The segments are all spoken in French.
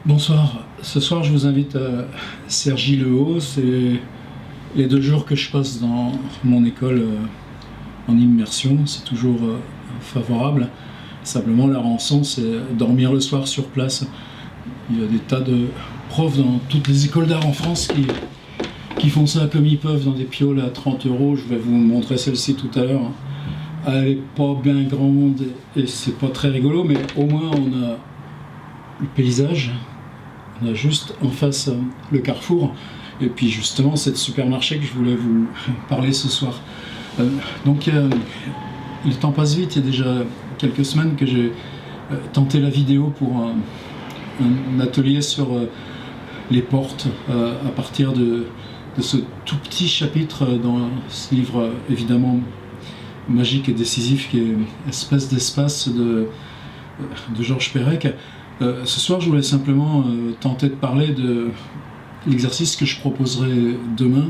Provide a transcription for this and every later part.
Bonsoir, ce soir je vous invite à Cergy-le-Haut. C'est les 2 jours que je passe dans mon école en immersion. C'est toujours favorable. Simplement la rançon, c'est dormir le soir sur place. Il y a des tas de profs dans toutes les écoles d'art en France qui font ça comme ils peuvent dans des pioles à 30 €. Je vais vous montrer celle-ci tout à l'heure. Elle est pas bien grande et c'est pas très rigolo, mais au moins on a le paysage. On a juste en face le carrefour et puis justement cette supermarché que je voulais vous parler ce soir. Le temps passe vite. Il y a déjà quelques semaines que j'ai tenté la vidéo pour un atelier sur les portes à partir de ce tout petit chapitre dans ce livre évidemment magique et décisif qui est Espèce d'espace de Georges Perec. Ce soir, je voulais simplement tenter de parler de l'exercice que je proposerai demain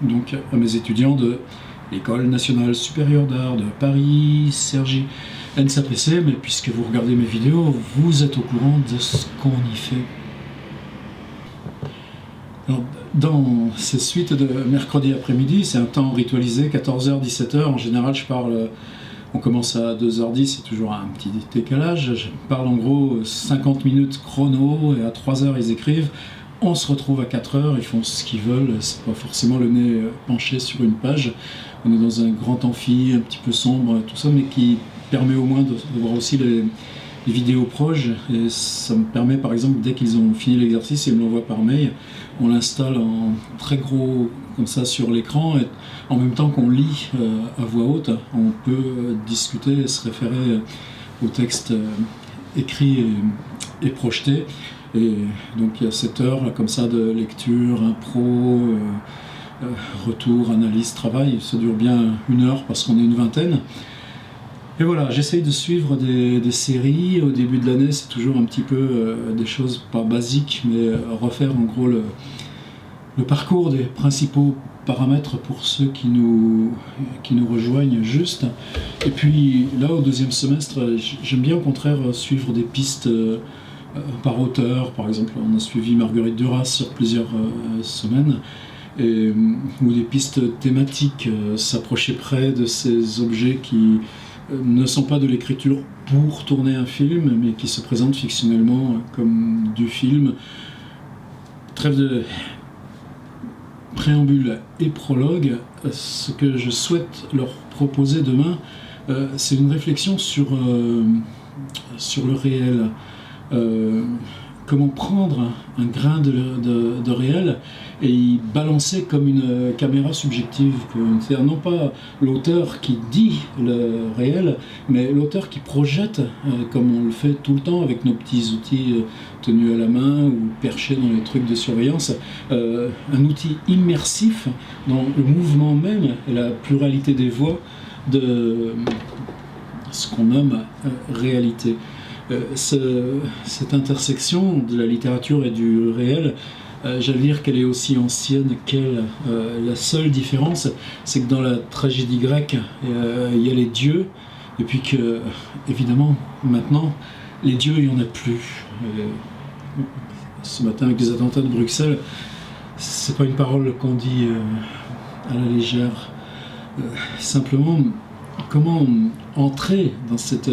donc, à mes étudiants de l'École nationale supérieure d'art de Paris, Cergy, NSAPC, mais puisque vous regardez mes vidéos, vous êtes au courant de ce qu'on y fait. Alors, dans ces suites de mercredi après-midi, c'est un temps ritualisé, 14h-17h, en général je parle... On commence à 2h10, c'est toujours un petit décalage. Je parle en gros 50 minutes chrono et à 3h ils écrivent. On se retrouve à 4h, ils font ce qu'ils veulent, c'est pas forcément le nez penché sur une page. On est dans un grand amphi, un petit peu sombre, tout ça, mais qui permet au moins de voir aussi les vidéos proches. Et ça me permet par exemple, dès qu'ils ont fini l'exercice, ils me l'envoient par mail. On l'installe en très gros comme ça sur l'écran et en même temps qu'on lit à voix haute, on peut discuter et se référer au texte écrit et projeté. Et donc il y a 7 heures là, comme ça de lecture, impro, retour, analyse, travail. Ça dure bien 1 heure parce qu'on est une vingtaine. Et voilà, j'essaye de suivre des séries. Au début de l'année, c'est toujours un petit peu des choses pas basiques, mais refaire en gros le parcours des principaux paramètres pour ceux qui nous rejoignent juste. Et puis là, au 2e semestre, j'aime bien au contraire suivre des pistes par auteur. Par exemple, on a suivi Marguerite Duras sur plusieurs semaines. Ou des pistes thématiques, s'approcher près de ces objets qui ne sont pas de l'écriture pour tourner un film, mais qui se présentent fictionnellement comme du film. Trêve de préambule et prologue, ce que je souhaite leur proposer demain, c'est une réflexion sur le réel. Comment prendre un grain de réel et y balancer comme une caméra subjective. C'est-à-dire non pas l'auteur qui dit le réel, mais l'auteur qui projette, comme on le fait tout le temps avec nos petits outils tenus à la main ou perchés dans les trucs de surveillance, un outil immersif dans le mouvement même et la pluralité des voix de ce qu'on nomme réalité. Cette intersection de la littérature et du réel, j'allais dire qu'elle est aussi ancienne qu'elle. La seule différence, c'est que dans la tragédie grecque, il y a les dieux, et puis que, évidemment, maintenant, les dieux, il n'y en a plus. Ce matin, avec les attentats de Bruxelles, c'est pas une parole qu'on dit à la légère. Simplement, comment entrer dans cette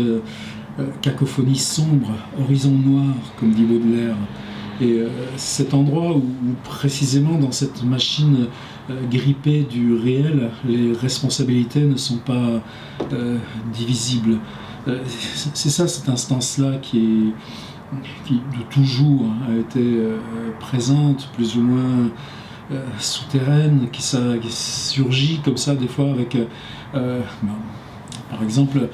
cacophonie sombre, horizon noir, comme dit Baudelaire. Et cet endroit où précisément dans cette machine grippée du réel, les responsabilités ne sont pas divisibles. C'est ça, cette instance-là qui de toujours a été présente, plus ou moins souterraine, qui surgit comme ça des fois avec, par exemple,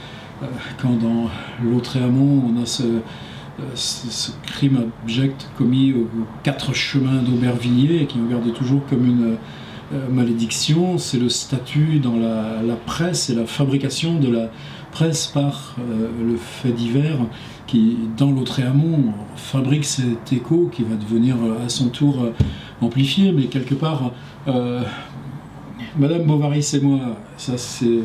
quand dans Lautréamont on a ce crime abject commis aux 4 chemins d'Aubervilliers et qui est regardé toujours comme une malédiction, c'est le statut dans la presse et la fabrication de la presse par le fait divers qui, dans Lautréamont, fabrique cet écho qui va devenir à son tour amplifié, mais quelque part Madame Bovary, c'est moi, ça c'est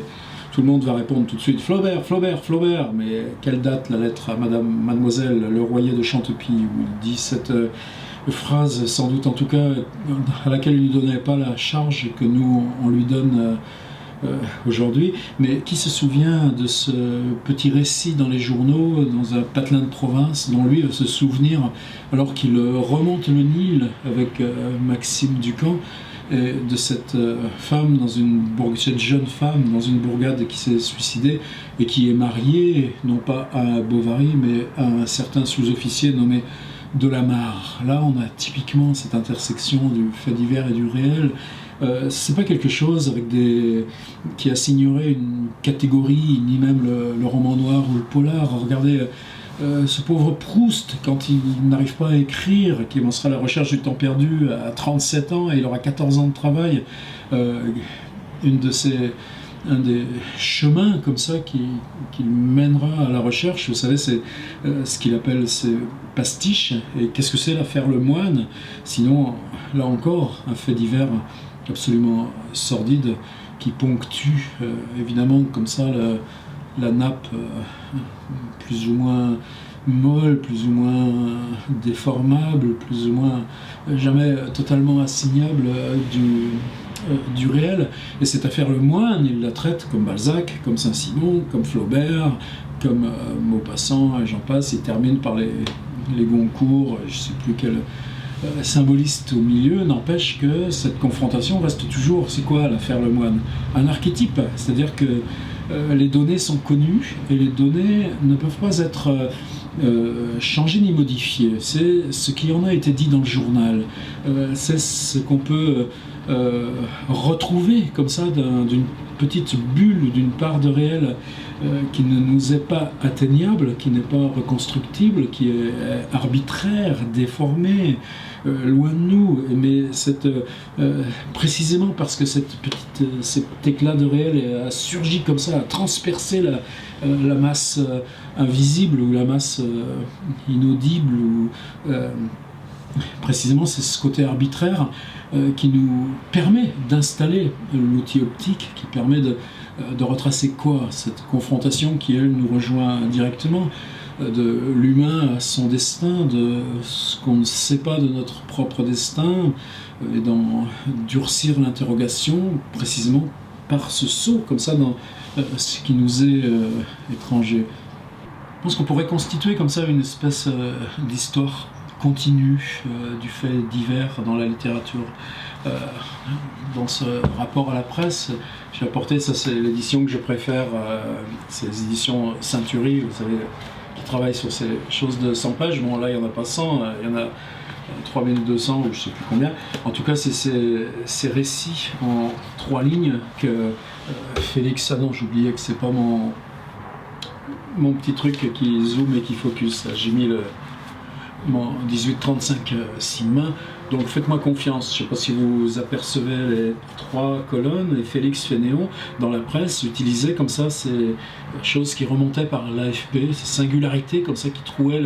tout le monde va répondre tout de suite Flaubert, Flaubert, Flaubert. Mais quelle date la lettre à Mademoiselle Leroyer de Chantepie, où il dit cette phrase, sans doute en tout cas, à laquelle il ne donnait pas la charge que nous on lui donne aujourd'hui, mais qui se souvient de ce petit récit dans les journaux, dans un patelin de province, dont lui va se souvenir alors qu'il remonte le Nil avec Maxime Ducamp, et de cette femme cette jeune femme dans une bourgade qui s'est suicidée et qui est mariée, non pas à Bovary, mais à un certain sous-officier nommé Delamarre. Là, on a typiquement cette intersection du fait divers et du réel. C'est pas quelque chose qui assignerait une catégorie, ni même le roman noir ou le polar. Regardez ce pauvre Proust, quand il n'arrive pas à écrire, qui commencera la recherche du temps perdu à 37 ans et il aura 14 ans de travail, un des chemins comme ça qui mènera à la recherche, vous savez, c'est ce qu'il appelle ses pastiches. Et qu'est-ce que c'est l'affaire Le Moine? Sinon, là encore, un fait divers absolument sordide qui ponctue évidemment comme ça la nappe plus ou moins molle, plus ou moins déformable, plus ou moins jamais totalement assignable du réel. Et cette affaire Le Moine, il la traite comme Balzac, comme Saint-Simon, comme Flaubert, comme Maupassant, et j'en passe. Il termine par les Goncourt, je ne sais plus quel symboliste au milieu. N'empêche que cette confrontation reste toujours, c'est quoi l'affaire Le Moine? Un archétype, c'est-à-dire que les données sont connues et les données ne peuvent pas être changées ni modifiées. C'est ce qui en a été dit dans le journal. C'est ce qu'on peut retrouver comme ça d'une petite bulle, d'une part de réel qui ne nous est pas atteignable, qui n'est pas reconstructible, qui est arbitraire, déformé, loin de nous. Mais précisément parce que cet éclat de réel a surgi comme ça, a transpercé la masse invisible ou la masse inaudible, précisément c'est ce côté arbitraire qui nous permet d'installer l'outil optique, qui permet de retracer quoi? Cette confrontation qui, elle, nous rejoint directement, de l'humain à son destin, de ce qu'on ne sait pas de notre propre destin, et d'en durcir l'interrogation précisément par ce saut comme ça dans ce qui nous est étranger. Je pense qu'on pourrait constituer comme ça une espèce d'histoire continue du fait divers dans la littérature. Dans ce rapport à la presse, j'ai apporté, ça c'est l'édition que je préfère, c'est les éditions Ceintury, vous savez, qui travaillent sur ces choses de 100 pages. Bon, là il n'y en a pas 100, il y en a 3200 ou je ne sais plus combien. En tout cas, c'est ces récits en 3 lignes que Félix, non, j'oubliais que c'est pas mon petit truc qui zoome et qui focus. J'ai mis mon 1835 Sigma. Donc faites-moi confiance. Je ne sais pas si vous apercevez les 3 colonnes, et Félix Fénéon, dans la presse, utilisait comme ça ces choses qui remontaient par l'AFP, ces singularités comme ça qui trouaient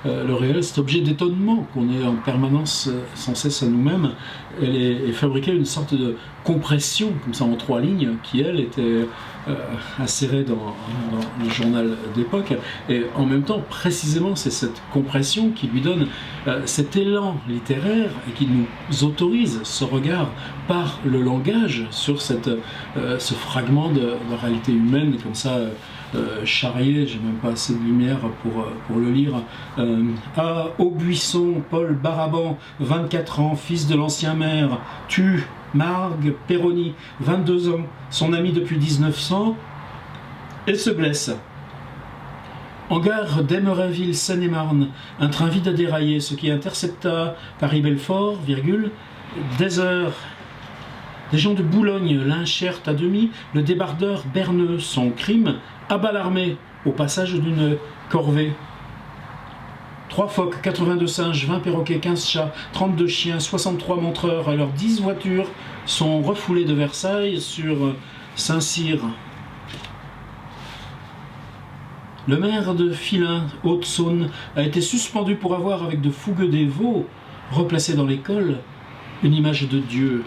le réel, cet objet d'étonnement qu'on est en permanence sans cesse à nous-mêmes. Elle est fabriquée une sorte de compression, comme ça en 3 lignes, qui elle était insérée dans le journal d'époque. Et en même temps, précisément, c'est cette compression qui lui donne cet élan littéraire et qui nous autorise ce regard par le langage sur ce fragment de réalité humaine, comme ça charrié, j'ai même pas assez de lumière pour le lire. À Aubuisson, Paul Baraban, 24 ans, fils de l'ancien maire, tue Margue Perroni, 22 ans, son ami depuis 1900, et se blesse. En gare d'Emerainville, Seine-et-Marne, un train vide a déraillé, ce qui intercepta Paris-Belfort, des heures. Des gens de Boulogne lynchèrent à demi le débardeur Berneux. Son crime, abat l'armée au passage d'une corvée. 3 phoques, 82 singes, 20 perroquets, 15 chats, 32 chiens, 63 montreurs et leurs 10 voitures sont refoulés de Versailles sur Saint-Cyr. Le maire de Filin, Haute-Saône, a été suspendu pour avoir, avec de fougueux dévots, replacé dans l'école une image de Dieu.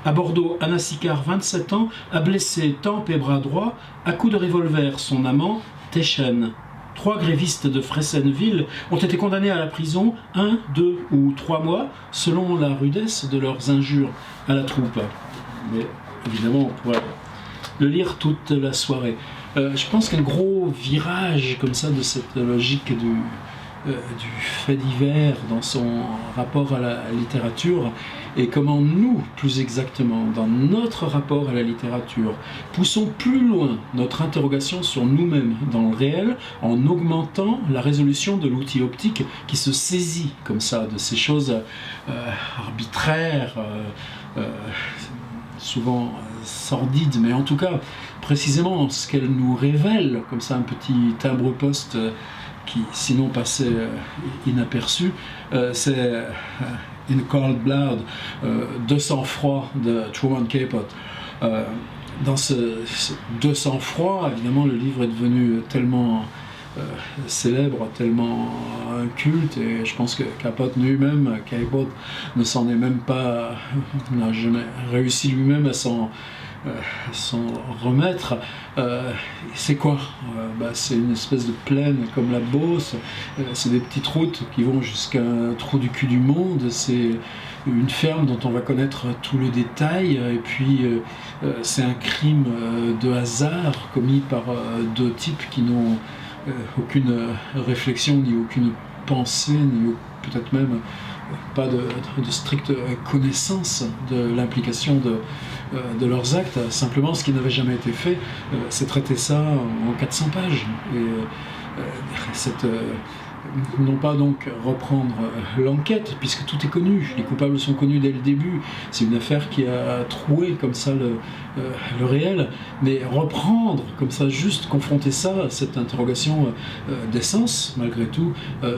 À Bordeaux, Anna Sicard, 27 ans, a blessé tempe et bras droit à coups de revolver son amant, Techen. 3 grévistes de Fressenneville ont été condamnés à la prison 1, 2 ou 3 mois, selon la rudesse de leurs injures à la troupe. Mais évidemment, on pourrait le lire toute la soirée. Je pense qu'un gros virage comme ça de cette logique du fait divers dans son rapport à la littérature, et comment nous, plus exactement, dans notre rapport à la littérature, poussons plus loin notre interrogation sur nous-mêmes dans le réel en augmentant la résolution de l'outil optique qui se saisit comme ça de ces choses arbitraires, souvent sordides, mais en tout cas précisément ce qu'elles nous révèlent, comme ça un petit timbre-poste qui sinon passait inaperçu, c'est In Cold Blood, de sang-froid de Truman Capote. Dans ce de sang-froid, évidemment, le livre est devenu tellement célèbre, tellement un culte, et je pense que Capote lui-même, Capote, ne s'en est même pas, n'a jamais réussi lui-même à s'en remettre. C'est quoi? C'est une espèce de plaine comme la Beauce, c'est des petites routes qui vont jusqu'à un trou du cul du monde, c'est une ferme dont on va connaître tous les détails, et puis c'est un crime de hasard commis par 2 types qui n'ont aucune réflexion, ni aucune pensée, ni peut-être même pas de stricte connaissance de l'implication de leurs actes. Simplement, ce qui n'avait jamais été fait, c'est traiter ça en 400 pages. Et non pas donc reprendre l'enquête, puisque tout est connu, les coupables sont connus dès le début, c'est une affaire qui a troué comme ça le réel, mais reprendre comme ça, juste confronter ça, cette interrogation d'essence, malgré tout,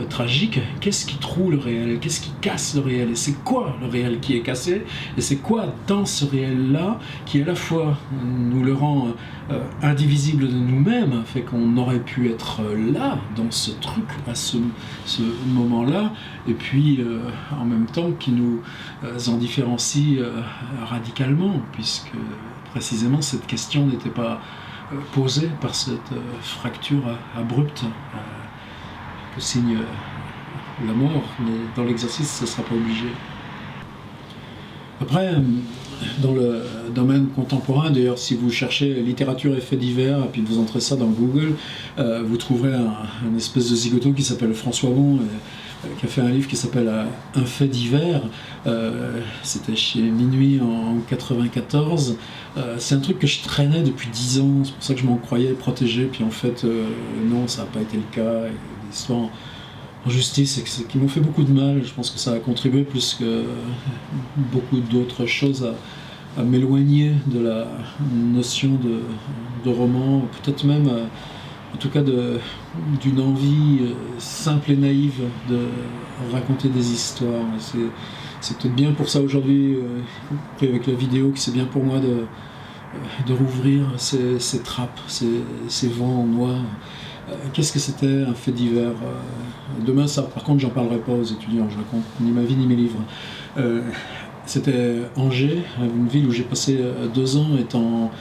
tragique, qu'est-ce qui troue le réel, qu'est-ce qui casse le réel, et c'est quoi le réel qui est cassé, et c'est quoi dans ce réel-là qui à la fois nous le rend indivisible de nous-mêmes, fait qu'on aurait pu être là, dans ce truc, à ce moment-là, et puis en même temps qui nous en différencie radicalement, puisque précisément cette question n'était pas posée par cette fracture abrupte que signe la mort, mais dans l'exercice ça ne sera pas obligé. Après, dans le domaine contemporain, d'ailleurs, si vous cherchez littérature et faits divers, et puis vous entrez ça dans Google, vous trouverez un espèce de zigoto qui s'appelle François Bon, qui a fait un livre qui s'appelle Un fait divers. C'était chez Minuit en 94. C'est un truc que je traînais depuis 10 ans, c'est pour ça que je m'en croyais protégé, puis en fait, non, ça n'a pas été le cas. Il y a des histoires en justice qui m'ont fait beaucoup de mal. Je pense que ça a contribué plus que beaucoup d'autres choses à m'éloigner de la notion de roman, peut-être même en tout cas d'une envie simple et naïve de raconter des histoires. C'est peut-être bien pour ça aujourd'hui, avec la vidéo, que c'est bien pour moi de rouvrir ces trappes, ces vents noirs. Qu'est-ce que c'était un fait divers? Demain, ça, par contre, j'en parlerai pas aux étudiants, je raconte ni ma vie ni mes livres. C'était Angers, une ville où j'ai passé 2 ans étant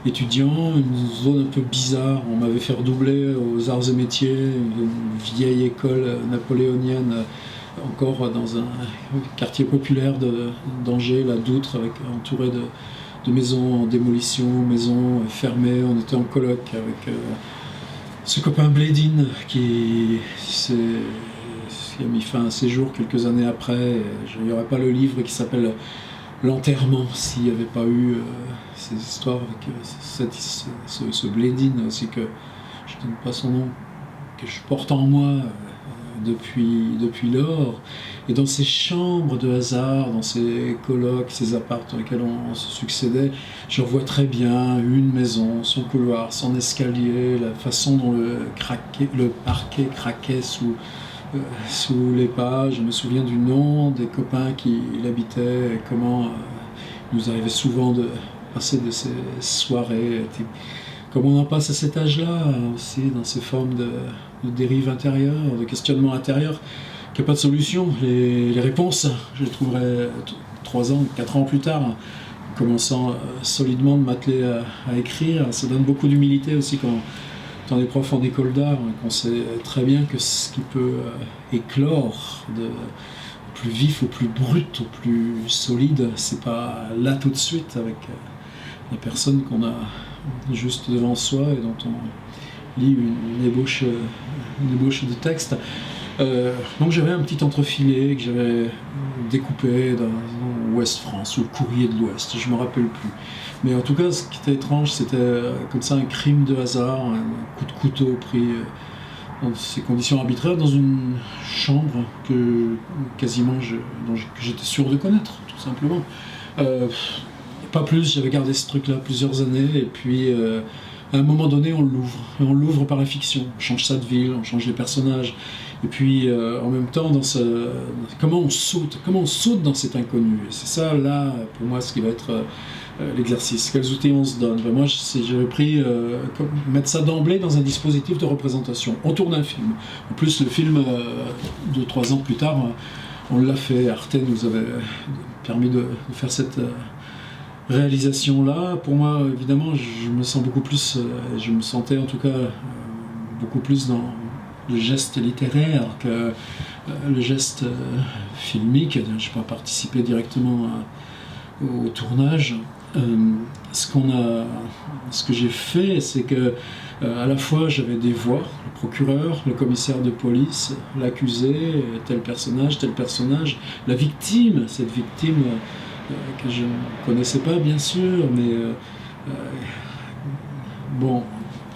étudiant, une zone un peu bizarre. On m'avait fait redoubler aux arts et métiers, une vieille école napoléonienne, encore dans un quartier populaire d'Angers, la Doutre, entouré de maisons en démolition, maisons fermées. On était en coloc avec ce copain Blédine qui a mis fin à ses jours quelques années après. Il n'y aurait pas le livre qui s'appelle L'enterrement s'il n'y avait pas eu ces histoires avec ce Blédine aussi, que je ne donne pas son nom, que je porte en moi depuis lors. Et dans ces chambres de hasard, dans ces colocs, ces apparts dans lesquels on se succédait, je revois très bien une maison, son couloir, son escalier, la façon dont le parquet craquait sous les pas. Je me souviens du nom des copains qui l'habitaient, et comment il nous arrivait souvent de passer de ces soirées, comme on en passe à cet âge-là aussi, dans ces formes de dérive intérieure, de questionnement intérieur, qui n'a pas de solution. Les réponses, je les trouverai 3 ans, 4 ans plus tard, commençant solidement de m'atteler à écrire. Ça donne beaucoup d'humilité aussi quand on est prof en école d'art, qu'on sait très bien que ce qui peut éclore au plus vif, au plus brut, au plus solide, c'est pas là tout de suite avec la personne qu'on a juste devant soi et dont on lit une ébauche de texte. Donc j'avais un petit entrefilet que j'avais découpé dans Ouest France ou le Courrier de l'Ouest, je me rappelle plus. Mais en tout cas, ce qui était étrange, c'était comme ça un crime de hasard, un coup de couteau pris dans ces conditions arbitraires dans une chambre que quasiment que j'étais sûr de connaître, tout simplement. Pas plus, j'avais gardé ce truc-là plusieurs années et puis à un moment donné, on l'ouvre. Et on l'ouvre par la fiction. On change ça de ville, on change les personnages. Et puis, en même temps, comment on saute dans cet inconnu. Et c'est ça, là, pour moi, ce qui va être l'exercice. Quels outils on se donne. Moi, j'avais pris, mettre ça d'emblée dans un dispositif de représentation. On tourne un film. En plus, le film, 2-3 ans plus tard, on l'a fait. Arte nous avait permis de faire cette réalisation-là. Pour moi, évidemment, je me sens beaucoup plus, je me sentais en tout cas beaucoup plus dans le geste littéraire que le geste filmique. Je n'ai pas participé directement au tournage. Ce que j'ai fait, c'est que à la fois j'avais des voix, le procureur, le commissaire de police, l'accusé, tel personnage, la victime, cette victime que je ne connaissais pas bien sûr, mais bon,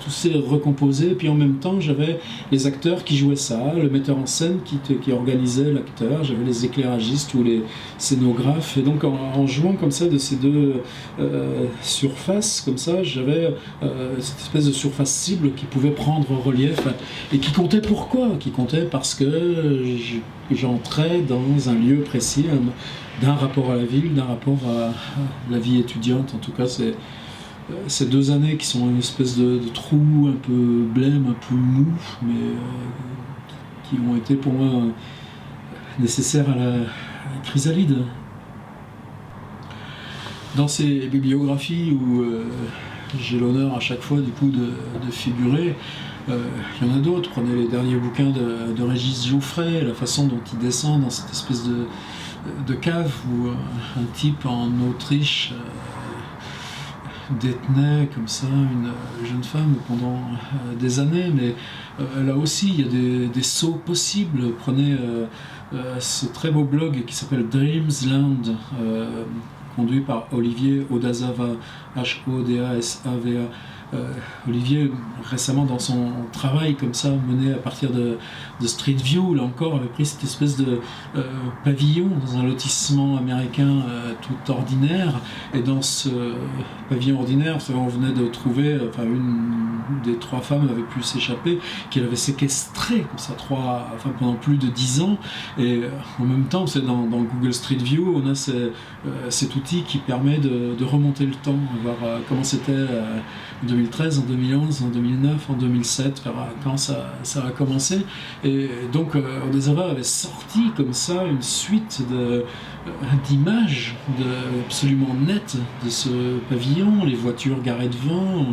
tout s'est recomposé, puis en même temps j'avais les acteurs qui jouaient ça, le metteur en scène qui organisait l'acteur, j'avais les éclairagistes ou les scénographes, et donc en jouant comme ça de ces deux surfaces, comme ça, j'avais cette espèce de surface cible qui pouvait prendre relief, et qui comptait pourquoi? Qui comptait parce que j'entrais dans un lieu précis, d'un rapport à la ville, d'un rapport à la vie étudiante. En tout cas, c'est ces 2 années qui sont une espèce de trou un peu blême, un peu mou, mais qui ont été pour moi nécessaires à la chrysalide. Dans ces bibliographies où j'ai l'honneur à chaque fois du coup de figurer, il y en a d'autres. Prenez les derniers bouquins de Régis Jouffret, la façon dont il descend dans cette espèce de cave où un type en Autriche détenait comme ça une jeune femme pendant des années, mais là aussi il y a des sauts possibles. Prenez ce très beau blog qui s'appelle Dreamsland, conduit par Olivier Odasava, Hodasava. Olivier, récemment dans son travail comme ça, mené à partir de Street View, là encore, avait pris cette espèce de pavillon dans un lotissement américain tout ordinaire, et dans ce pavillon ordinaire, on venait de trouver, enfin une des 3 femmes avait pu s'échapper, qu'il avait séquestré comme ça pendant plus de 10 ans, et en même temps, c'est dans Google Street View, on a cet outil qui permet de remonter le temps, voir comment c'était en 2013, en 2011, en 2009, en 2007, quand ça a commencé. Et donc Odasava avait sorti comme ça une suite d'images absolument nettes de ce pavillon, les voitures garées devant,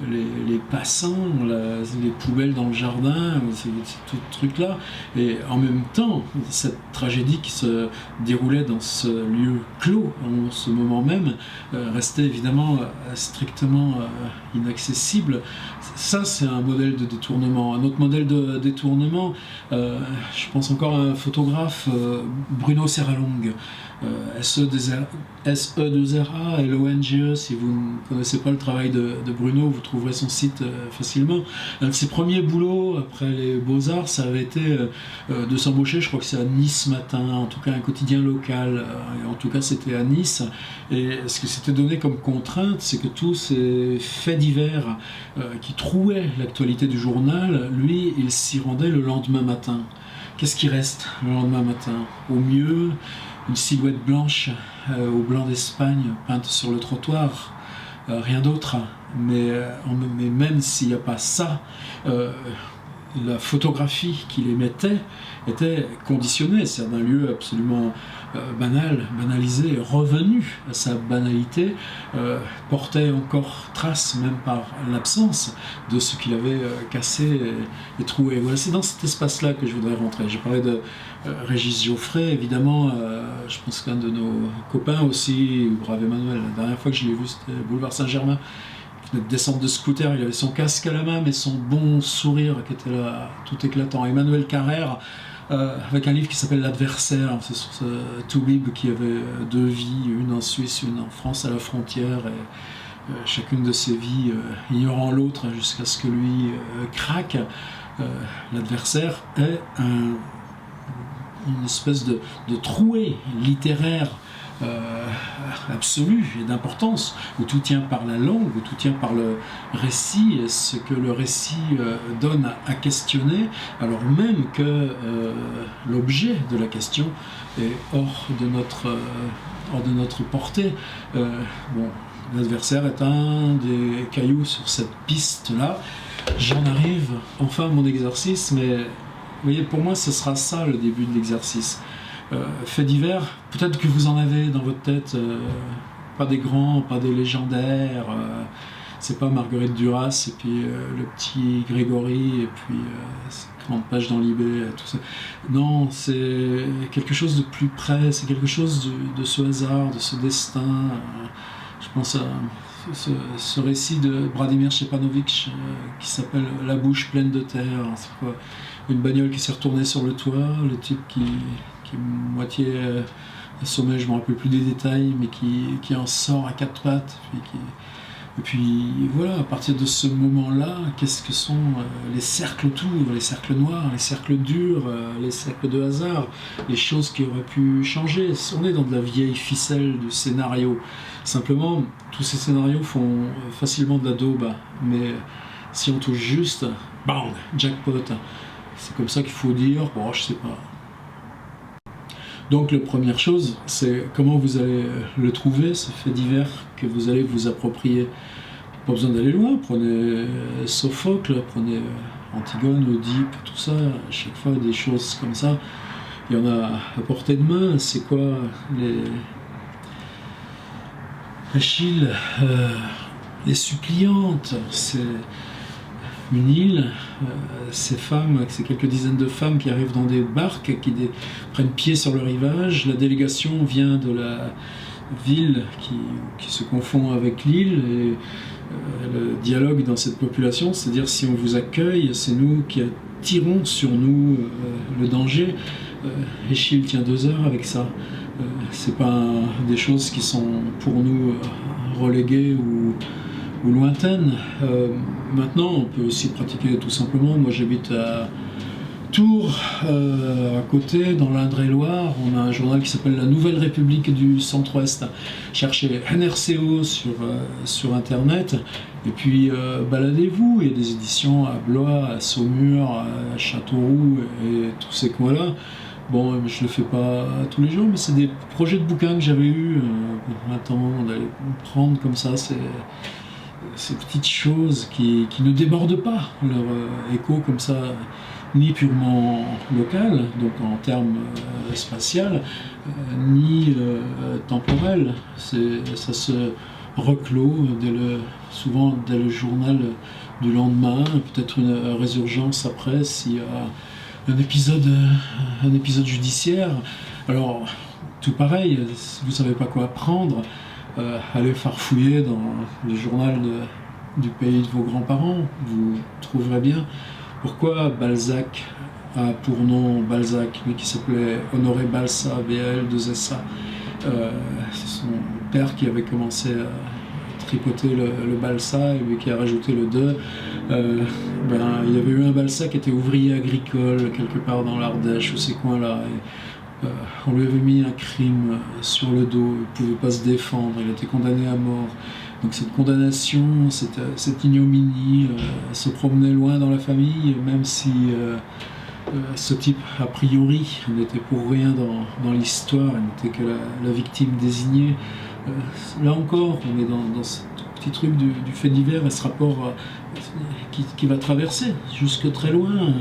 les passants, les poubelles dans le jardin, tout ce truc-là. Et en même temps, cette tragédie qui se déroulait dans ce lieu clos, en ce moment même, restait évidemment strictement inaccessible. Ça, c'est un modèle de détournement. Un autre modèle de détournement, je pense encore à un photographe, Bruno Serralong, SE2RA-LONGE. Si vous ne connaissez pas le travail de Bruno, vous trouverez son site facilement. Un de ses premiers boulots après les Beaux-Arts, ça avait été de s'embaucher, je crois que c'est à Nice Matin, en tout cas un quotidien local, en tout cas c'était à Nice, et ce qui s'était donné comme contrainte, c'est que tous ces faits divers qui trouaient l'actualité du journal, lui, il s'y rendait le lendemain matin. Qu'est-ce qui reste le lendemain matin? Au mieux, une silhouette blanche au blanc d'Espagne peinte sur le trottoir, rien d'autre. Mais même s'il n'y a pas ça, la photographie qu'il émettait était conditionnée, c'est d'un lieu absolument banal, banalisé, revenu à sa banalité, portait encore trace, même par l'absence, de ce qu'il avait cassé et troué. Voilà, c'est dans cet espace-là que je voudrais rentrer. Je parlais de Régis Geoffrey, évidemment, je pense qu'un de nos copains aussi, Brave Emmanuel, la dernière fois que je l'ai vu, c'était Boulevard Saint-Germain. Notre descente de scooter, il avait son casque à la main, mais son bon sourire qui était là, tout éclatant. Emmanuel Carrère, avec un livre qui s'appelle L'Adversaire, c'est sur ce Toubib qui avait deux vies, une en Suisse, une en France à la frontière, et chacune de ses vies ignorant l'autre jusqu'à ce que lui craque. L'Adversaire est une espèce de trouée littéraire absolue et d'importance, où tout tient par la langue, où tout tient par le récit, et ce que le récit donne à questionner, alors même que l'objet de la question est hors de notre portée. Bon, l'adversaire est un des cailloux sur cette piste-là. J'en arrive enfin à mon exercice, mais vous voyez, pour moi, ce sera ça le début de l'exercice. Faits divers, peut-être que vous en avez dans votre tête, pas des grands, pas des légendaires, c'est pas Marguerite Duras et puis le petit Grégory et puis 40 pages dans Libé, tout ça. Non, c'est quelque chose de plus près, c'est quelque chose de ce hasard, de ce destin. Je pense à ce récit de Vladimir Stepanovich qui s'appelle La bouche pleine de terre. C'est quoi, une bagnole qui s'est retournée sur le toit, le type qui est moitié assommé, je ne me rappelle plus des détails, mais qui en sort à quatre pattes. Et puis voilà, à partir de ce moment-là, qu'est-ce que sont les cercles autour, les cercles noirs, les cercles durs, les cercles de hasard, les choses qui auraient pu changer. On est dans de la vieille ficelle du scénario. Simplement, tous ces scénarios font facilement de la daube, mais si on touche juste, bang, jackpot. C'est comme ça qu'il faut dire, bon, je sais pas. Donc la première chose, c'est comment vous allez le trouver, ce fait divers que vous allez vous approprier. Pas besoin d'aller loin, prenez Sophocle, prenez Antigone, Oedipe, tout ça, à chaque fois des choses comme ça. Il y en a à portée de main. C'est quoi Achille, les suppliantes, c'est une île, ces femmes, ces quelques dizaines de femmes qui arrivent dans des barques, qui prennent pied sur le rivage. La délégation vient de la ville qui se confond avec l'île, et le dialogue dans cette population, c'est-à-dire si on vous accueille, c'est nous qui attirons sur nous le danger. Échille tient 2 heures avec ça. C'est pas des choses qui sont pour nous reléguées ou lointaines. Maintenant, on peut aussi pratiquer tout simplement. Moi, j'habite à Tours, à côté, dans l'Indre-et-Loire. On a un journal qui s'appelle La Nouvelle République du Centre-Ouest. Cherchez NRCO sur Internet, et puis baladez-vous. Il y a des éditions à Blois, à Saumur, à Châteauroux et tous ces coins-là. Bon, je le fais pas tous les jours, mais c'est des projets de bouquins que j'avais eu pour 20 ans, d'aller prendre comme ça ces petites choses qui ne débordent pas leur écho comme ça, ni purement local, donc en termes spatial, ni temporel. Ça se reclôt souvent dès le journal du lendemain, peut-être une résurgence après s'il y a un épisode judiciaire. Alors, tout pareil, si vous ne savez pas quoi prendre, allez farfouiller dans le journal du pays de vos grands-parents, vous trouverez bien. Pourquoi Balzac a pour nom Balzac, lui qui s'appelait Honoré Balsa, BAL2SA. C'est son père qui avait commencé à tripoter le Balsa, et lui qui a rajouté le 2. Il y avait eu un Balsa qui était ouvrier agricole quelque part dans l'Ardèche ou ces coins-là. On lui avait mis un crime sur le dos, il ne pouvait pas se défendre, il était condamné à mort. Donc cette condamnation, cette ignominie se promenait loin dans la famille, même si ce type, a priori, n'était pour rien dans l'histoire, il n'était que la victime désignée. Là encore, on est dans cette petit truc du fait divers et ce rapport qui va traverser jusque très loin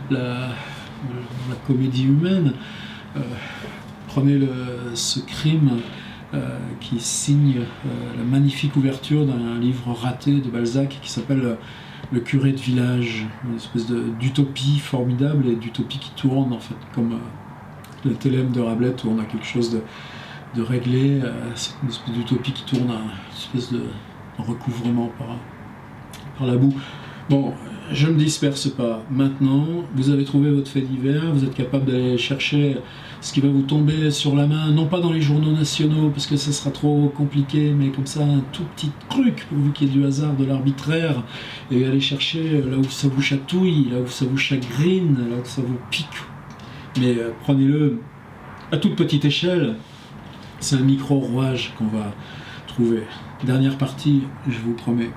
la comédie humaine. Prenez ce crime qui signe la magnifique ouverture d'un livre raté de Balzac qui s'appelle Le curé de village, une espèce d'utopie formidable et d'utopie qui tourne en fait comme le télème de Rabelais tourne à quelque chose de réglé, c'est une espèce d'utopie qui tourne à une espèce de recouvrement par la boue. Bon, je ne me disperse pas. Maintenant, vous avez trouvé votre fait divers, vous êtes capable d'aller chercher ce qui va vous tomber sur la main, non pas dans les journaux nationaux, parce que ça sera trop compliqué, mais comme ça, un tout petit truc, pourvu qu'il y ait du hasard, de l'arbitraire, et aller chercher là où ça vous chatouille, là où ça vous chagrine, là où ça vous pique. Mais prenez-le à toute petite échelle, c'est un micro-rouage qu'on va trouver. Dernière partie, je vous promets.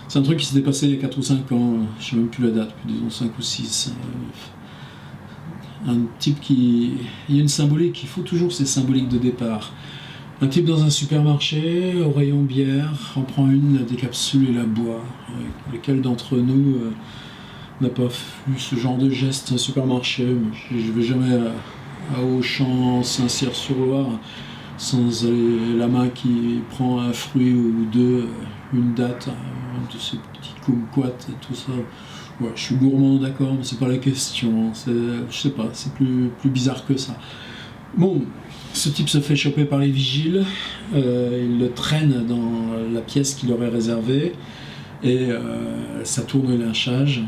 C'est un truc qui s'était passé il y a 4 ou 5 ans, je ne sais même plus la date, disons 5 ou 6. Un type qui... Il y a une symbolique, il faut toujours ces symboliques de départ. Un type dans un supermarché, au rayon bière, en prend une, des capsules et la boit. Lequel d'entre nous n'a pas eu ce genre de geste au supermarché? Je ne vais jamais à Auchan, Saint-Cyr-sur-Loire, sans aller la main qui prend un fruit ou deux, une date, de ces petits kumquats et tout ça. Ouais, je suis gourmand, d'accord, mais c'est pas la question. Je sais pas, c'est plus bizarre que ça. Bon, ce type se fait choper par les vigiles, il le traîne dans la pièce qu'il aurait réservée, et ça tourne le lynchage,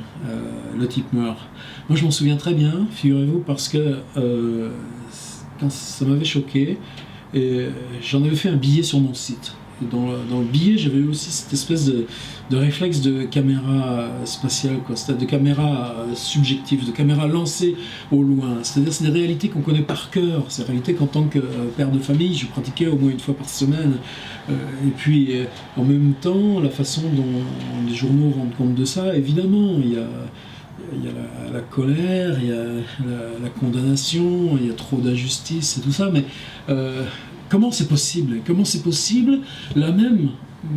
le type meurt. Moi je m'en souviens très bien, figurez-vous, parce que quand ça m'avait choqué, et j'en avais fait un billet sur mon site. Dans le billet, j'avais eu aussi cette espèce de réflexe de caméra spatiale, quoi, c'est-à-dire de caméra subjective, de caméra lancée au loin. C'est-à-dire c'est des réalités qu'on connaît par cœur, c'est des réalités qu'en tant que père de famille, je pratiquais au moins une fois par semaine. Et puis, en même temps, la façon dont les journaux rendent compte de ça, évidemment, il y a la colère, il y a la condamnation, il y a trop d'injustice et tout ça, mais comment c'est possible? Comment c'est possible, là même,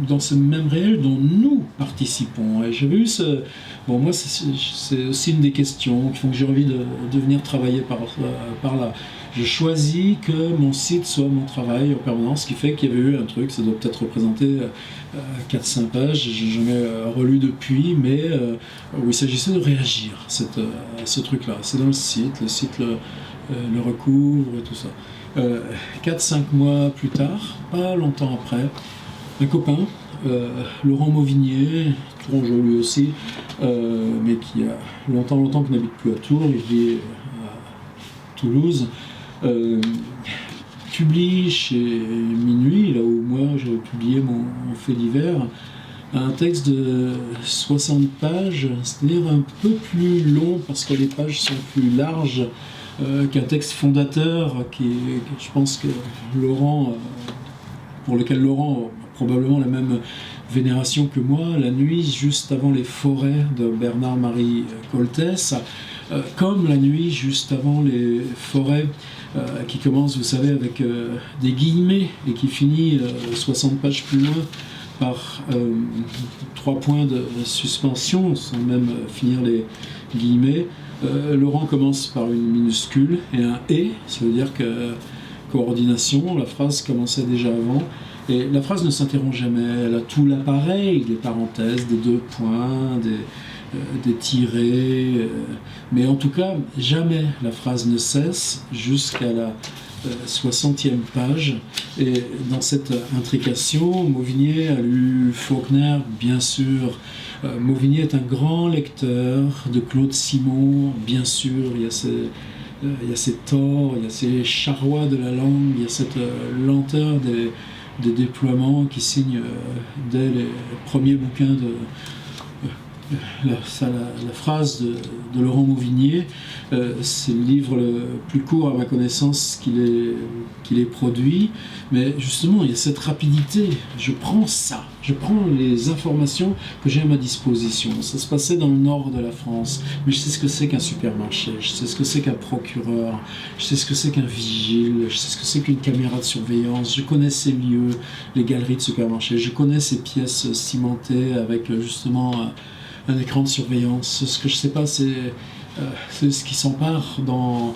dans ce même réel dont nous participons? Et j'avais eu ce... Bon, moi, c'est aussi une des questions qui font que j'ai envie de venir travailler par là. Je choisis que mon site soit mon travail en permanence, ce qui fait qu'il y avait eu un truc, ça doit peut-être représenter 4-5 pages, je n'ai jamais relu depuis, mais où il s'agissait de réagir à ce truc-là. C'est dans le site le recouvre et tout ça. 4-5 mois plus tard, pas longtemps après, un copain, Laurent Mauvignier, Tourangeau lui aussi, mais qui a longtemps qui n'habite plus à Tours, il vit à Toulouse, publie chez Minuit, là où moi j'avais publié mon fait divers, un texte de 60 pages, c'est-à-dire un peu plus long parce que les pages sont plus larges qu'un texte fondateur je pense que Laurent, pour lequel Laurent a probablement la même vénération que moi, La nuit juste avant les forêts de Bernard-Marie Coltès, comme La nuit juste avant les forêts, qui commence, vous savez, avec des guillemets et qui finit 60 pages plus loin par 3 points de suspension, sans même finir les guillemets. Laurent commence par une minuscule et un « et », ça veut dire que coordination, la phrase commençait déjà avant, et la phrase ne s'interrompt jamais, elle a tout l'appareil, des parenthèses, des 2 points, des tirets, mais en tout cas, jamais la phrase ne cesse jusqu'à la 60e page, et dans cette intrication, Mauvignier a lu Faulkner, bien sûr. Mauvignier est un grand lecteur de Claude Simon, bien sûr, il y a ces torts, il y a ces charrois de la langue, il y a cette lenteur des déploiements qui signent dès les premiers bouquins la phrase de Laurent Mauvigné, c'est le livre le plus court à ma connaissance qu'il ait produit, mais justement il y a cette rapidité, je prends les informations que j'ai à ma disposition. Ça se passait dans le nord de la France, mais je sais ce que c'est qu'un supermarché, je sais ce que c'est qu'un procureur, je sais ce que c'est qu'un vigile, je sais ce que c'est qu'une caméra de surveillance, je connais ces lieux, les galeries de supermarché, je connais ces pièces cimentées avec justement un écran de surveillance. Ce que je ne sais pas, c'est ce qui s'empare dans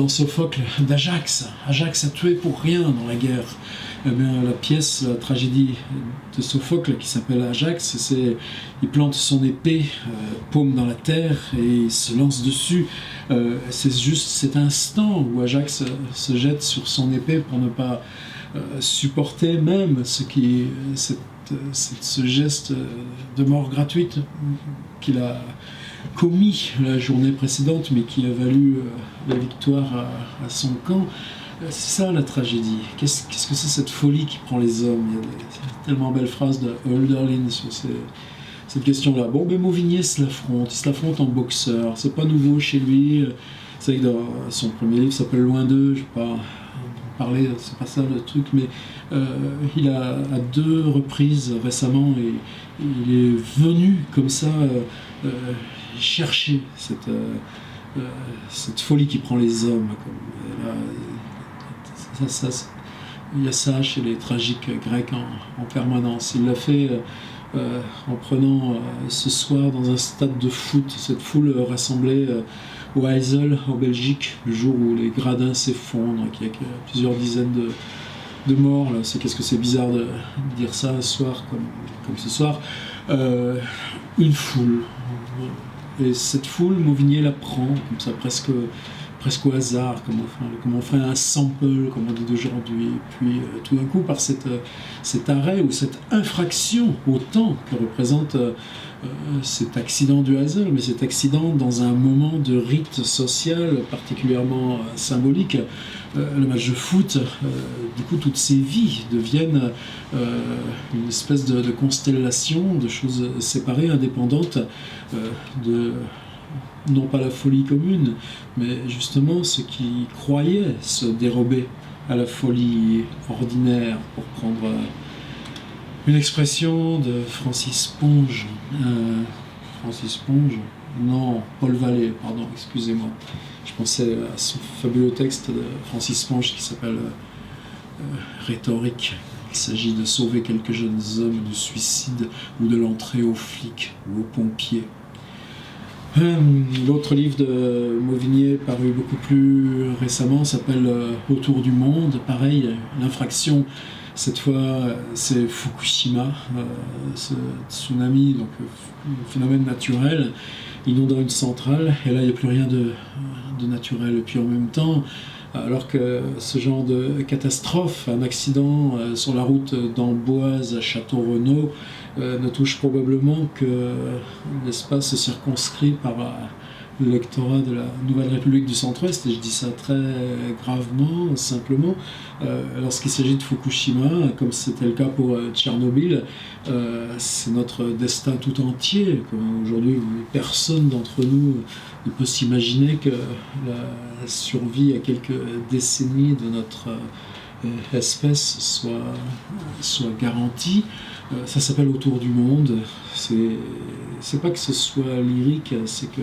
Sophocle d'Ajax. Ajax a tué pour rien dans la guerre. Eh bien, la tragédie de Sophocle qui s'appelle Ajax, il plante son épée, paume dans la terre et il se lance dessus. C'est juste cet instant où Ajax se jette sur son épée pour ne pas supporter même ce geste de mort gratuite qu'il a commis la journée précédente, mais qui a valu la victoire à son camp. C'est ça la tragédie. Qu'est-ce que c'est cette folie qui prend les hommes? Il y a tellement belles phrases de Hölderlin sur cette question-là. Bon, ben Mauvigné il se l'affronte en boxeur. C'est pas nouveau chez lui. C'est vrai que dans son premier livre s'appelle Loin d'eux, je ne vais pas parler, c'est pas ça le truc, mais il a à 2 reprises récemment, et il est venu comme ça chercher cette folie qui prend les hommes. Il y a ça chez les tragiques grecs en permanence. Il l'a fait en prenant ce soir dans un stade de foot, cette foule rassemblée au Heysel en Belgique, le jour où les gradins s'effondrent, qu'il y a plusieurs dizaines de morts. Là. Qu'est-ce que c'est bizarre de dire ça un soir comme ce soir. Une foule. Et cette foule, Mauvigné la prend comme ça, presque au hasard, comme on ferait un sample, comme on dit d'aujourd'hui. Et puis tout d'un coup, par cet arrêt ou cette infraction au temps que représente cet accident du Heysel, mais cet accident dans un moment de rite social particulièrement symbolique, le match de foot, du coup toutes ces vies deviennent une espèce de constellation, de choses séparées, indépendantes, non pas la folie commune, mais justement ceux qui croyaient se dérober à la folie ordinaire, pour prendre une expression de Francis Ponge. Non, Paul Vallée, pardon, excusez-moi. Je pensais à ce fabuleux texte de Francis Ponge qui s'appelle Rhétorique. Il s'agit de sauver quelques jeunes hommes du suicide ou de l'entrée aux flics ou aux pompiers. L'autre livre de Mauvigné, paru beaucoup plus récemment, s'appelle Autour du monde. Pareil, l'infraction, cette fois, c'est Fukushima, ce tsunami, donc phénomène naturel, inondant une centrale, et là, il n'y a plus rien de naturel. Et puis en même temps, alors que ce genre de catastrophe, un accident sur la route d'Amboise à Château-Renaud, ne touche probablement que l'espace circonscrit par l'électorat de la Nouvelle République du Centre-Ouest, et je dis ça très gravement, simplement. Lorsqu'il s'agit de Fukushima, comme c'était le cas pour Tchernobyl, c'est notre destin tout entier. Aujourd'hui, personne d'entre nous ne peut s'imaginer que la survie à quelques décennies de notre espèce soit garantie. Ça s'appelle Autour du monde. C'est pas que ce soit lyrique, c'est que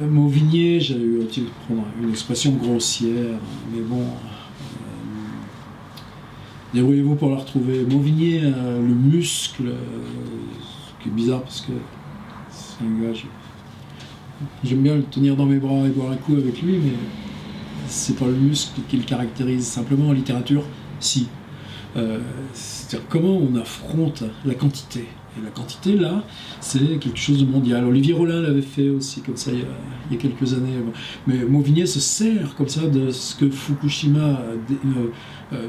Mauvigné, j'avais eu à prendre une expression grossière, mais bon, débrouillez-vous pour la retrouver. Mauvigné, le muscle, ce qui est bizarre parce que c'est un gars, j'aime bien le tenir dans mes bras et boire un coup avec lui, mais c'est pas le muscle qui le caractérise. Simplement en littérature, si. C'est-à-dire comment on affronte la quantité. Et la quantité, là, c'est quelque chose de mondial. Olivier Rollin l'avait fait aussi, comme ça, il y a quelques années. Mais Mauvigné se sert, comme ça, de ce que Fukushima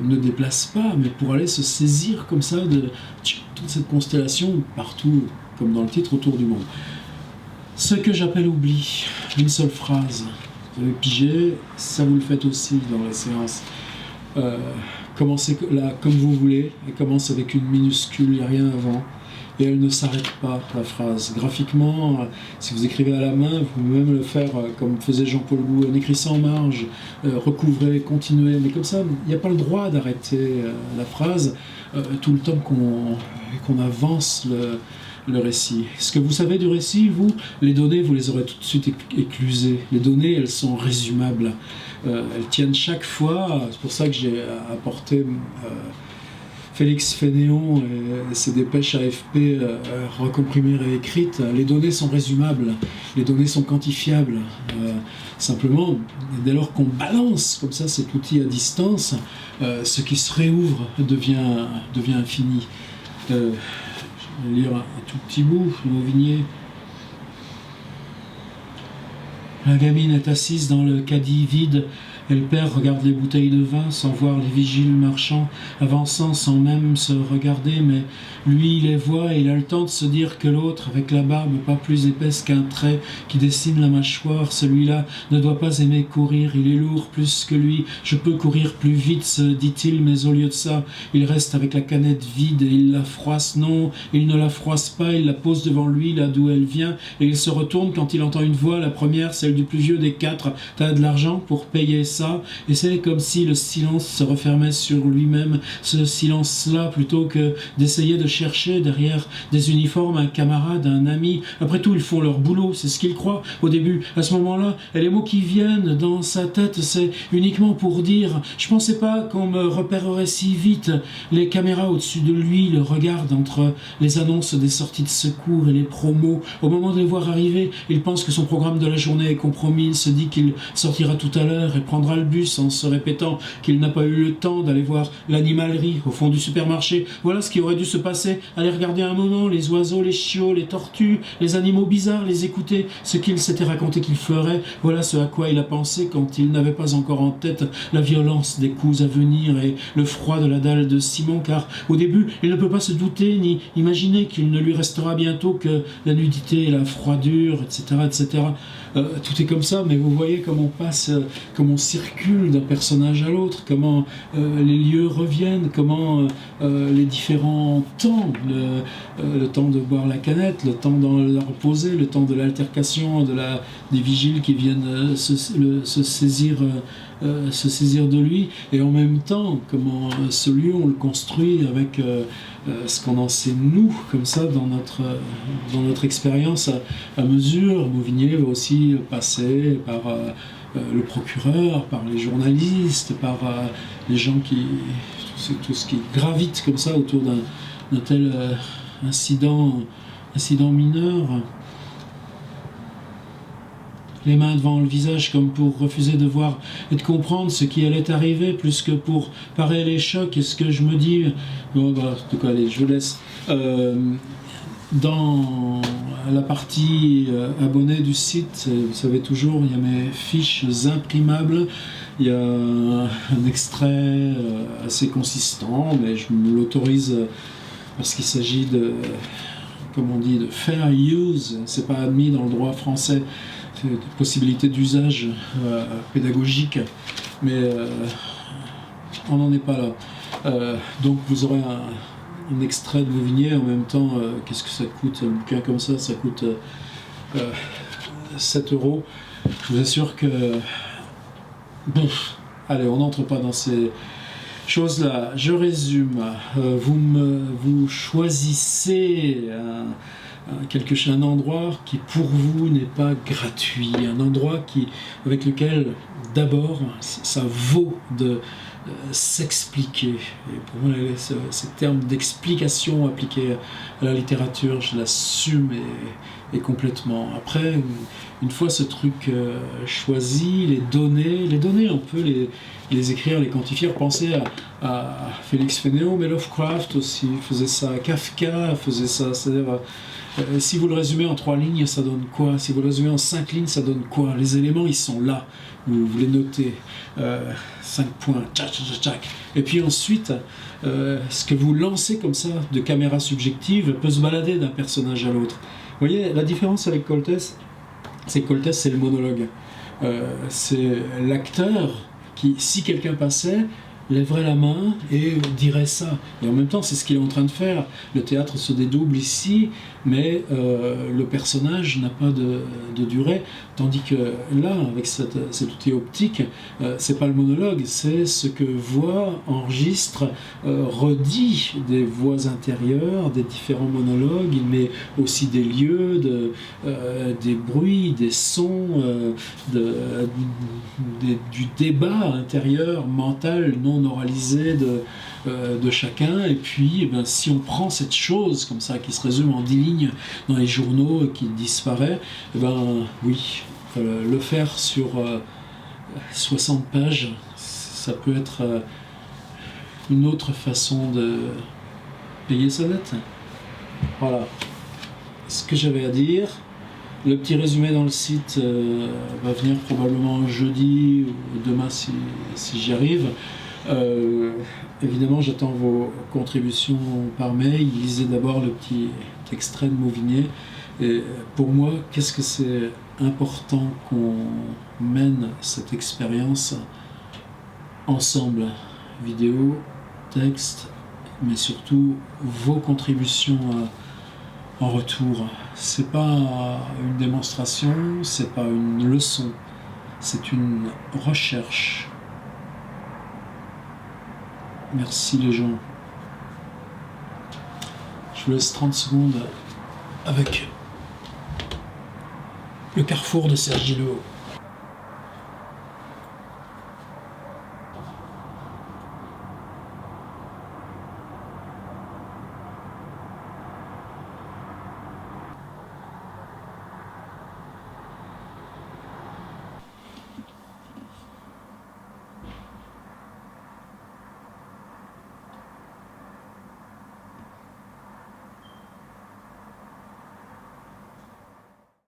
ne déplace pas, mais pour aller se saisir, comme ça, de toute cette constellation, partout, comme dans le titre, Autour du monde. Ce que j'appelle oubli, une seule phrase. Vous avez pigé, ça vous le faites aussi dans les séances. Commencez là comme vous voulez, et commence avec une minuscule, il n'y a rien avant. et elle ne s'arrête pas, la phrase. Graphiquement, si vous écrivez à la main, vous pouvez même le faire comme faisait Jean-Paul Gou, on écrit sans marge, recouvrez, continuez, mais comme ça, il n'y a pas le droit d'arrêter la phrase tout le temps qu'on avance le récit. Ce que vous savez du récit, vous, les données, vous les aurez tout de suite éclusées. Les données, elles sont résumables. Elles tiennent chaque fois, c'est pour ça que j'ai apporté Félix Fénéon et ses dépêches AFP recomprimées, réécrites. Les données sont résumables, les données sont quantifiables. Simplement, dès lors qu'on balance comme ça cet outil à distance, ce qui se réouvre devient infini. Je vais lire un tout petit bout, Mauvigné. La gamine est assise dans le caddie vide. Et le père regarde les bouteilles de vin sans voir les vigiles marchands avançant sans même se regarder, mais lui il les voit et il a le temps de se dire que l'autre, avec la barbe pas plus épaisse qu'un trait qui dessine la mâchoire, celui-là ne doit pas aimer courir, il est lourd plus que lui, je peux courir plus vite, se dit-il, mais au lieu de ça, il reste avec la canette vide et il la froisse, non, il ne la froisse pas, il la pose devant lui, là d'où elle vient, et il se retourne quand il entend une voix, la première, celle du plus vieux des quatre, t'as de l'argent pour payer ça? Et c'est comme si le silence se refermait sur lui-même, ce silence-là, plutôt que d'essayer de chercher derrière des uniformes un camarade, un ami. Après tout, ils font leur boulot, c'est ce qu'ils croient au début. À ce moment-là, et les mots qui viennent dans sa tête, c'est uniquement pour dire « Je pensais pas qu'on me repérerait si vite ». Les caméras au-dessus de lui le regardent entre les annonces des sorties de secours et les promos. Au moment de les voir arriver, il pense que son programme de la journée est compromis. Il se dit qu'il sortira tout à l'heure et prendra le bus en se répétant qu'il n'a pas eu le temps d'aller voir l'animalerie au fond du supermarché. Voilà ce qui aurait dû se passer. Aller regarder un moment les oiseaux, les chiots, les tortues, les animaux bizarres, les écouter, ce qu'il s'était raconté qu'il ferait. Voilà ce à quoi il a pensé quand il n'avait pas encore en tête la violence des coups à venir et le froid de la dalle de Simon, car au début, il ne peut pas se douter ni imaginer qu'il ne lui restera bientôt que la nudité et la froidure, etc., etc. Tout est comme ça, mais vous voyez comment on passe, comment on circule d'un personnage à l'autre, comment les lieux reviennent, comment les différents temps, le temps de boire la canette, le temps de la reposer, le temps de l'altercation, des vigiles qui viennent se saisir de lui, et en même temps, comment ce lieu on le construit avec ce qu'on en sait nous, comme ça, dans notre expérience à mesure. Mauvigné va aussi passer par le procureur, par les journalistes, par les gens tout ce qui gravite comme ça autour d'un tel incident mineur. Les mains devant le visage comme pour refuser de voir et de comprendre ce qui allait arriver, plus que pour parer les chocs. Et ce que je me dis, bon bah, de quoi, allez, je vous laisse. Dans la partie abonnés du site, vous savez toujours, il y a mes fiches imprimables, il y a un extrait assez consistant, mais je me l'autorise parce qu'il s'agit de, comme on dit, de fair use, c'est pas admis dans le droit français, c'est des possibilités d'usage pédagogique, mais on n'en est pas là. Donc vous aurez un extrait de Mauvigné, en même temps, qu'est-ce que ça coûte, un bouquin comme ça coûte 7 €. Je vous assure que... allez, on n'entre pas dans ces choses-là. Je résume. Vous choisissez un endroit qui pour vous n'est pas gratuit, un endroit avec lequel d'abord ça vaut de s'expliquer. Et pour moi, ce terme d'explication appliqué à la littérature, je l'assume et complètement. Après, une fois ce truc choisi, les données, on peut les écrire, les quantifier. Pensez à Félix Fénéon, mais Lovecraft aussi faisait ça, Kafka faisait ça. C'est-à-dire, si vous le résumez en 3 lignes, ça donne quoi? Si vous le résumez en 5 lignes, ça donne quoi? Les éléments, ils sont là. Vous les notez. 5 points, tchac, tchac, tchac. Et puis ensuite, ce que vous lancez comme ça, de caméra subjective, peut se balader d'un personnage à l'autre. Vous voyez, la différence avec Koltès, c'est que Koltès, c'est le monologue. C'est l'acteur qui, si quelqu'un passait, lèverait la main et dirait ça. Et en même temps, c'est ce qu'il est en train de faire. Le théâtre se dédouble ici, mais le personnage n'a pas de durée. Tandis que là, avec cet outil optique, c'est pas le monologue, c'est ce que voit, enregistre, redit des voix intérieures, des différents monologues. Il met aussi des lieux, des bruits, des sons, du débat intérieur, mental, non oralisé de chacun. Et puis, si on prend cette chose comme ça, qui se résume en 10 lignes dans les journaux et qui disparaît, oui, le faire sur 60 pages, ça peut être une autre façon de payer sa dette. Voilà ce que j'avais à dire. Le petit résumé dans le site va venir probablement jeudi ou demain si j'y arrive. Évidemment, j'attends vos contributions par mail. Lisez d'abord le petit extrait de Mauvigné. Et pour moi, qu'est-ce que c'est important qu'on mène cette expérience ensemble. Vidéo, texte, mais surtout vos contributions en retour. C'est pas une démonstration, c'est pas une leçon, c'est une recherche. Merci les gens. Je vous laisse 30 secondes avec le carrefour de Sergilo.